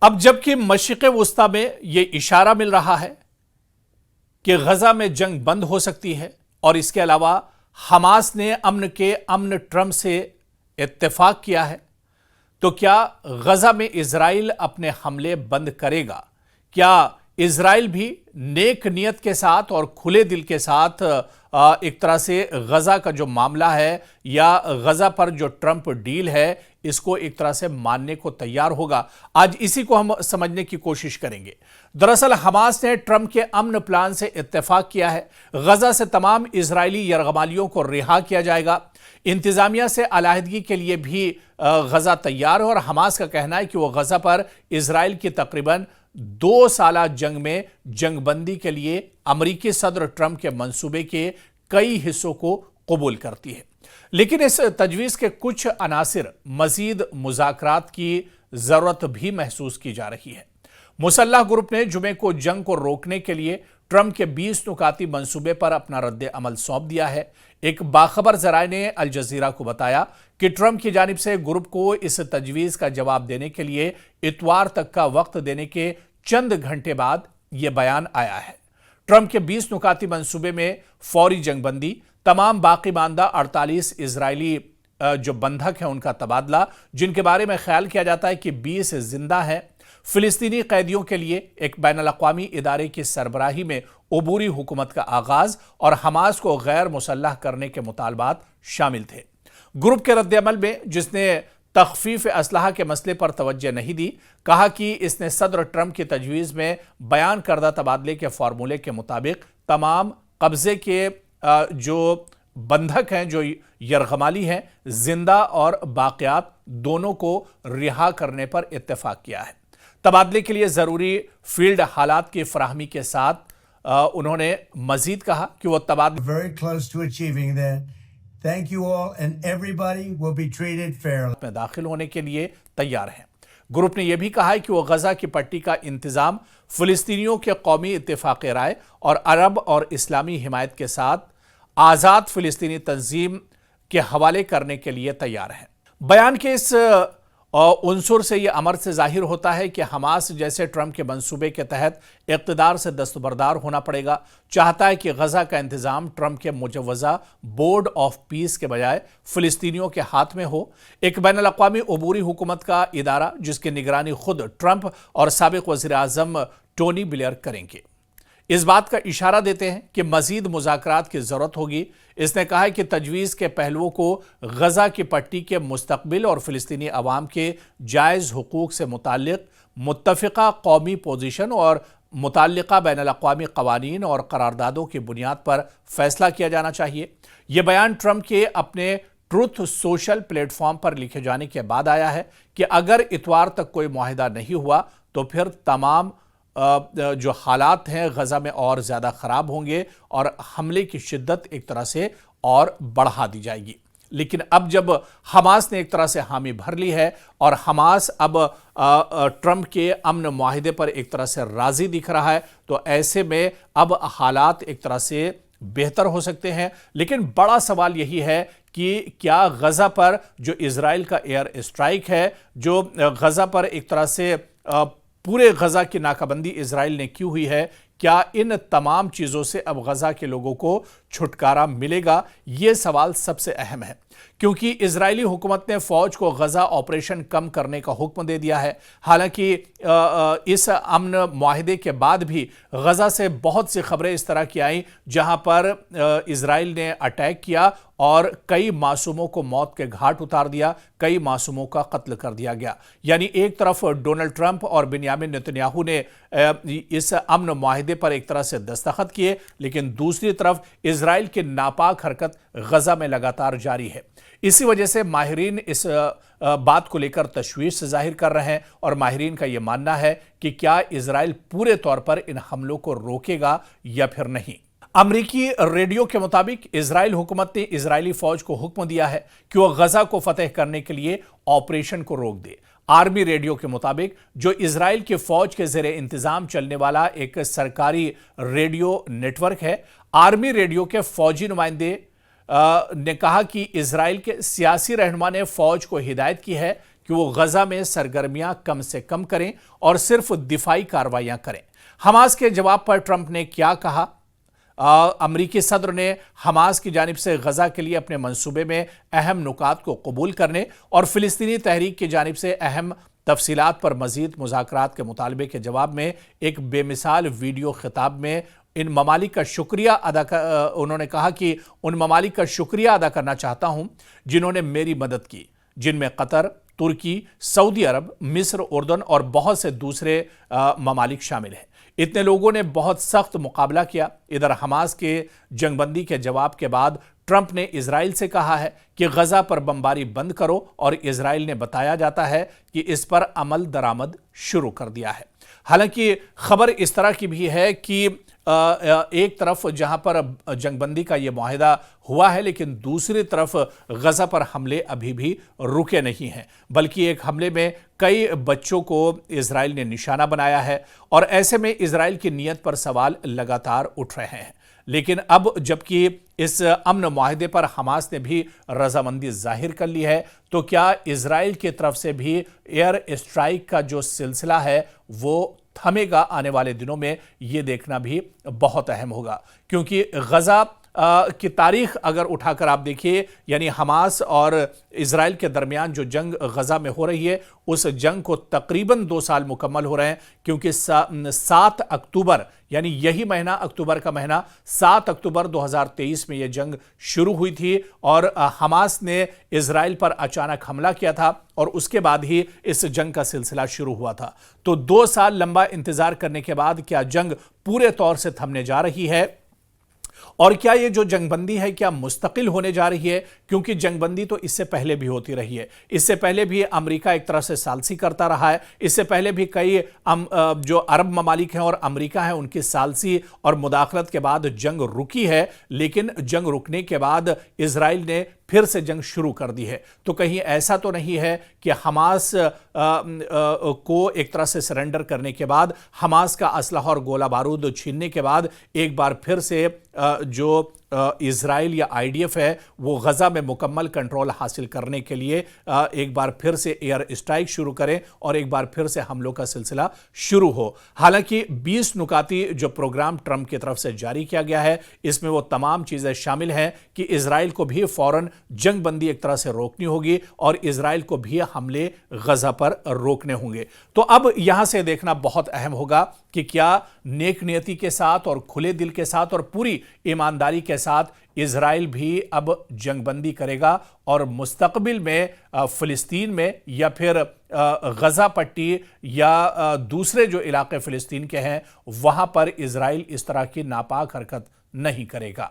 اب جبکہ مشرق وسطی میں یہ اشارہ مل رہا ہے کہ غزہ میں جنگ بند ہو سکتی ہے اور اس کے علاوہ حماس نے امن ٹرمپ سے اتفاق کیا ہے، تو کیا غزہ میں اسرائیل اپنے حملے بند کرے گا؟ کیا اسرائیل بھی نیک نیت کے ساتھ اور کھلے دل کے ساتھ ایک طرح سے غزہ کا جو معاملہ ہے یا غزہ پر جو ٹرمپ ڈیل ہے اس کو ایک طرح سے ماننے کو تیار ہوگا؟ آج اسی کو ہم سمجھنے کی کوشش کریں گے۔ دراصل حماس نے ٹرمپ کے امن پلان سے اتفاق کیا ہے۔ غزہ سے تمام اسرائیلی یرغمالیوں کو رہا کیا جائے گا۔ انتظامیہ سے علیحدگی کے لیے بھی غزہ تیار ہے اور حماس کا کہنا ہے کہ وہ غزہ پر اسرائیل کی تقریباً 2 سالہ جنگ میں جنگ بندی کے لیے امریکی صدر ٹرمپ کے منصوبے کے کئی حصوں کو قبول کرتی ہے، لیکن اس تجویز کے کچھ عناصر مزید مذاکرات کی ضرورت بھی محسوس کی جا رہی ہے۔ مسلح گروپ نے جمعے کو جنگ کو روکنے کے لیے ٹرمپ کے 20 نکاتی منصوبے پر اپنا رد عمل سونپ دیا ہے۔ ایک باخبر ذرائع نے الجزیرہ کو بتایا کہ ٹرمپ کی جانب سے گروپ کو اس تجویز کا جواب دینے کے لیے اتوار تک کا وقت دینے کے چند گھنٹے بعد یہ بیان آیا ہے۔ ٹرمپ کے 20 نکاتی منصوبے میں فوری جنگ بندی، تمام باقی ماندہ 48 اسرائیلی جو بندھک ہیں ان کا تبادلہ، جن کے بارے میں خیال کیا جاتا ہے کہ 20 زندہ ہیں، فلسطینی قیدیوں کے لیے ایک بین الاقوامی ادارے کی سربراہی میں عبوری حکومت کا آغاز اور حماس کو غیر مسلح کرنے کے مطالبات شامل تھے۔ گروپ کے رد عمل میں، جس نے تخفیف اسلحہ کے مسئلے پر توجہ نہیں دی، کہا کہ اس نے صدر ٹرمپ کی تجویز میں بیان کردہ تبادلے کے فارمولے کے مطابق تمام قبضے کے جو بندھک ہیں، جو یرغمالی ہیں، زندہ اور باقیات دونوں کو رہا کرنے پر اتفاق کیا ہے۔ تبادلے کے لیے ضروری فیلڈ حالات کی فراہمی کے ساتھ انہوں نے مزید کہا کہ وہ Thank you all and everybody will be treated fairly. میں داخل ہونے کے لیے تیار ہیں۔ گروپ نے یہ بھی کہا ہے کہ وہ غزہ کی پٹی کا انتظام فلسطینیوں کے قومی اتفاق رائے اور عرب اور اسلامی حمایت کے ساتھ آزاد فلسطینی تنظیم کے حوالے کرنے کے لیے تیار ہیں۔ بیان کے اس عنصر سے یہ امر سے ظاہر ہوتا ہے کہ حماس جیسے ٹرمپ کے منصوبے کے تحت اقتدار سے دستبردار ہونا پڑے گا، چاہتا ہے کہ غزہ کا انتظام ٹرمپ کے مجوزہ بورڈ آف پیس کے بجائے فلسطینیوں کے ہاتھ میں ہو، ایک بین الاقوامی عبوری حکومت کا ادارہ جس کی نگرانی خود ٹرمپ اور سابق وزیر اعظم ٹونی بلیئر کریں گے۔ اس بات کا اشارہ دیتے ہیں کہ مزید مذاکرات کی ضرورت ہوگی۔ اس نے کہا ہے کہ تجویز کے پہلوؤں کو غزہ کی پٹی کے مستقبل اور فلسطینی عوام کے جائز حقوق سے متعلق متفقہ قومی پوزیشن اور متعلقہ بین الاقوامی قوانین اور قراردادوں کی بنیاد پر فیصلہ کیا جانا چاہیے۔ یہ بیان ٹرمپ کے اپنے ٹروتھ سوشل پلیٹ فارم پر لکھے جانے کے بعد آیا ہے کہ اگر اتوار تک کوئی معاہدہ نہیں ہوا تو پھر تمام جو حالات ہیں غزہ میں اور زیادہ خراب ہوں گے اور حملے کی شدت ایک طرح سے اور بڑھا دی جائے گی۔ لیکن اب جب حماس نے ایک طرح سے حامی بھر لی ہے اور حماس اب ٹرمپ کے امن معاہدے پر ایک طرح سے راضی دکھ رہا ہے، تو ایسے میں اب حالات ایک طرح سے بہتر ہو سکتے ہیں۔ لیکن بڑا سوال یہی ہے کہ کیا غزہ پر جو اسرائیل کا ایئر اسٹرائک ہے، جو غزہ پر ایک طرح سے پورے غزہ کی ناکہ بندی اسرائیل نے کی ہوئی ہے، کیا ان تمام چیزوں سے اب غزہ کے لوگوں کو چھٹکارا ملے گا؟ یہ سوال سب سے اہم ہے، کیونکہ اسرائیلی حکومت نے فوج کو غزہ آپریشن کم کرنے کا حکم دے دیا ہے۔ حالانکہ اس امن معاہدے کے بعد بھی غزہ سے بہت سی خبریں اس طرح کی آئیں جہاں پر اسرائیل نے اٹیک کیا اور کئی معصوموں کو موت کے گھاٹ اتار دیا، کئی معصوموں کا قتل کر دیا گیا۔ یعنی ایک طرف ڈونلڈ ٹرمپ اور بنیامین نتنیاہو نے اس امن معاہدے پر ایک طرح سے دستخط کیے، لیکن دوسری طرف اسرائیل کی ناپاک حرکت غزہ میں لگاتار جاری ہے۔ اسی وجہ سے ماہرین اس بات کو لے کر تشویش ظاہر کر رہے ہیں اور ماہرین کا یہ ماننا ہے کہ کیا اسرائیل پورے طور پر ان حملوں کو روکے گا یا پھر نہیں۔ امریکی ریڈیو کے مطابق اسرائیل حکومت نے اسرائیلی فوج کو حکم دیا ہے کہ وہ غزہ کو فتح کرنے کے لیے آپریشن کو روک دے۔ آرمی ریڈیو کے مطابق جو اسرائیل کی فوج کے زیر انتظام چلنے والا ایک سرکاری ریڈیو نیٹ ورک ہے، آرمی ریڈیو کے فوجی نمائندے نے کہا کہ اسرائیل کے سیاسی رہنما نے فوج کو ہدایت کی ہے کہ وہ غزہ میں سرگرمیاں کم سے کم کریں اور صرف دفاعی کارروائیاں کریں۔ حماس کے جواب پر ٹرمپ نے کیا کہا؟ امریکی صدر نے حماس کی جانب سے غزہ کے لیے اپنے منصوبے میں اہم نکات کو قبول کرنے اور فلسطینی تحریک کی جانب سے اہم تفصیلات پر مزید مذاکرات کے مطالبے کے جواب میں ایک بے مثال ویڈیو خطاب میں ان ممالک کا شکریہ انہوں نے کہا کہ ان ممالک کا شکریہ ادا کرنا چاہتا ہوں جنہوں نے میری مدد کی، جن میں قطر، ترکی، سعودی عرب، مصر، اردن اور بہت سے دوسرے ممالک شامل ہیں۔ اتنے لوگوں نے بہت سخت مقابلہ کیا۔ ادھر حماس کے جنگ بندی کے جواب کے بعد ٹرمپ نے اسرائیل سے کہا ہے کہ غزہ پر بمباری بند کرو، اور اسرائیل نے بتایا جاتا ہے کہ اس پر عمل درآمد شروع کر دیا ہے۔ حالانکہ خبر اس طرح کی بھی ہے کہ ایک طرف جہاں پر جنگ بندی کا یہ معاہدہ ہوا ہے، لیکن دوسری طرف غزہ پر حملے ابھی بھی رکے نہیں ہیں، بلکہ ایک حملے میں کئی بچوں کو اسرائیل نے نشانہ بنایا ہے، اور ایسے میں اسرائیل کی نیت پر سوال لگاتار اٹھ رہے ہیں۔ لیکن اب جبکہ اس امن معاہدے پر حماس نے بھی رضامندی ظاہر کر لی ہے، تو کیا اسرائیل کی طرف سے بھی ایئر اسٹرائیک کا جو سلسلہ ہے وہ تھمے گا؟ آنے والے دنوں میں یہ دیکھنا بھی بہت اہم ہوگا، کیونکہ غزہ کی تاریخ اگر اٹھا کر آپ دیکھیے، یعنی حماس اور اسرائیل کے درمیان جو جنگ غزہ میں ہو رہی ہے، اس جنگ کو تقریباً 2 سال مکمل ہو رہے ہیں، کیونکہ 7 اکتوبر یعنی یہی مہینہ، اکتوبر کا مہینہ 7 اکتوبر 2023 میں یہ جنگ شروع ہوئی تھی، اور حماس نے اسرائیل پر اچانک حملہ کیا تھا، اور اس کے بعد ہی اس جنگ کا سلسلہ شروع ہوا تھا۔ تو 2 سال لمبا انتظار کرنے کے بعد کیا جنگ پورے طور سے تھمنے جا رہی ہے؟ اور کیا یہ جو جنگ بندی ہے کیا مستقل ہونے جا رہی ہے؟ کیونکہ جنگ بندی تو اس سے پہلے بھی ہوتی رہی ہے، اس سے پہلے بھی امریکہ ایک طرح سے ثالثی کرتا رہا ہے، اس سے پہلے بھی کئی جو عرب ممالک ہیں اور امریکہ ہیں ان کی ثالثی اور مداخلت کے بعد جنگ رکی ہے، لیکن جنگ رکنے کے بعد اسرائیل نے پھر سے جنگ شروع کر دی ہے۔ تو کہیں ایسا تو نہیں ہے کہ حماس کو ایک طرح سے سرنڈر کرنے کے بعد، حماس کا اسلحہ اور گولہ بارود چھیننے کے بعد ایک بار پھر سے جو اسرائیل یا IDF ہے وہ غزہ میں مکمل کنٹرول حاصل کرنے کے لیے ایک بار پھر سے ایئر اسٹرائک شروع کریں اور ایک بار پھر سے حملوں کا سلسلہ شروع ہو؟ حالانکہ 20 نکاتی جو پروگرام ٹرمپ کی طرف سے جاری کیا گیا ہے، اس میں وہ تمام چیزیں شامل ہیں کہ اسرائیل کو بھی فوراً جنگ بندی ایک طرح سے روکنی ہوگی، اور اسرائیل کو بھی حملے غزہ پر روکنے ہوں گے۔ تو اب یہاں سے دیکھنا بہت اہم ہوگا کہ کیا نیک نیتی کے ساتھ اور کھلے دل کے ساتھ اور پوری ایمانداری کے ساتھ اسرائیل بھی اب جنگ بندی کرے گا، اور مستقبل میں فلسطین میں یا پھر غزہ پٹی یا دوسرے جو علاقے فلسطین کے ہیں وہاں پر اسرائیل اس طرح کی ناپاک حرکت نہیں کرے گا۔